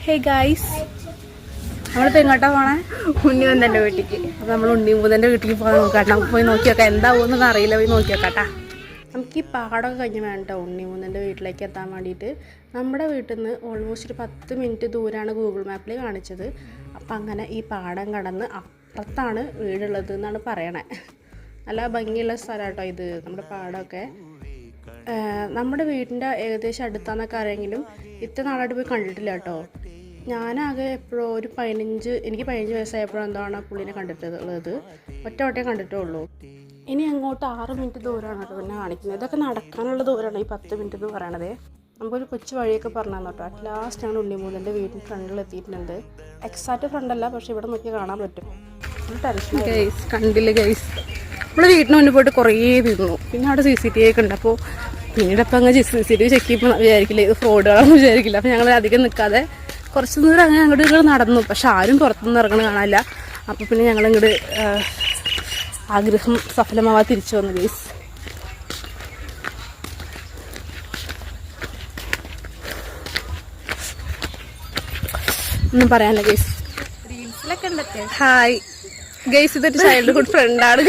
Hey guys, നമ്മളിപ്പോൾ എങ്ങോട്ടാ പോണേ? ഉണ്ണിമുതൻ്റെ വീട്ടിലേക്ക്. അപ്പോൾ നമ്മൾ ഉണ്ണിമുതൻ്റെ വീട്ടിലേക്ക് പോകാൻ നോക്കാം. നമുക്ക് പോയി നോക്കി നോക്കാം, എന്താവുമെന്നൊന്നും അറിയില്ല. പോയി നോക്കി നോക്കാട്ടാ. നമുക്ക് ഈ പാടമൊക്കെ കഴിഞ്ഞ് വേണ്ട ഉണ്ണിമുതൻ്റെ വീട്ടിലേക്ക് എത്താൻ വേണ്ടിയിട്ട്. നമ്മുടെ വീട്ടിൽ നിന്ന് ഓൾമോസ്റ്റ് ഒരു 10 മിനിറ്റ് ദൂരമാണ് ഗൂഗിൾ മാപ്പിൽ കാണിച്ചത്. അപ്പം അങ്ങനെ ഈ പാടം കടന്ന് അപ്പുറത്താണ് വീടുള്ളത് എന്നാണ് പറയണേ. നല്ല ഭംഗിയുള്ള സ്ഥലം കേട്ടോ ഇത്, നമ്മുടെ പാടമൊക്കെ. നമ്മുടെ വീടിൻ്റെ ഏകദേശം അടുത്താന്നൊക്കെ അറിയെങ്കിലും ഇത്ര നാളായിട്ട് പോയി കണ്ടിട്ടില്ല കേട്ടോ. ഞാനാകെ എപ്പോഴോ ഒരു 15 വയസ്സായപ്പോഴും എന്താണ് പുള്ളിനെ കണ്ടിട്ടുള്ളത്. ഒറ്റ കണ്ടിട്ടുള്ളൂ. ഇനി അങ്ങോട്ട് 6 മിനിറ്റ് ദൂരമാണ് കേട്ടോ പിന്നെ കാണിക്കുന്നത്. ഇതൊക്കെ നടക്കാനുള്ള ദൂരമാണ് ഈ 10 മിനിറ്റ് എന്ന് പറയണത്. നമുക്കൊരു കൊച്ചു വഴിയൊക്കെ പറഞ്ഞു കേട്ടോ. അറ്റ് ലാസ്റ്റ് ഞങ്ങൾ ഉണ്ണിമുതൻ്റെ വീടിന് ഫ്രണ്ടിൽ എത്തിയിട്ടുണ്ട്. എക്സാക്റ്റ് ഫ്രണ്ടല്ല, പക്ഷെ ഇവിടെ നോക്കി കാണാൻ പറ്റും. ഗൈസ് കണ്ടില്ല ഗൈസ്, നമ്മൾ വീട്ടിന് മുന്നിൽ പോയിട്ട് കുറേ തിന്നു. പിന്നെ അവിടെ CCTV ഒക്കെ ഉണ്ട്. അപ്പോൾ പിന്നീട് അപ്പം അങ്ങ് CCTV ചെക്ക് ചെയ്യുമ്പോൾ വിചാരിക്കില്ല ഇത് ഫ്രോഡുകളൊന്നും വിചാരിക്കില്ല. അപ്പോൾ ഞങ്ങൾ അധികം നിൽക്കാതെ കുറച്ച് ദൂരം അങ്ങനെ അങ്ങോട്ട് നടന്നു. പക്ഷെ ആരും പുറത്തുനിന്ന് ഇറങ്ങണ കാണാനില്ല. അപ്പോൾ പിന്നെ ഞങ്ങളിങ്ങോട്ട് ആഗ്രഹം സഫലമാവാതെ തിരിച്ചു വന്നു ഗൈസ്. ഒന്നും പറയാനില്ല ഗൈസ്. റീൽസിലൊക്കെ ഉണ്ടല്ലേ. ഹായ് ഗൈസ്, ഇതൊരു ചൈൽഡ്ഹുഡ് ഫ്രണ്ടാണ്.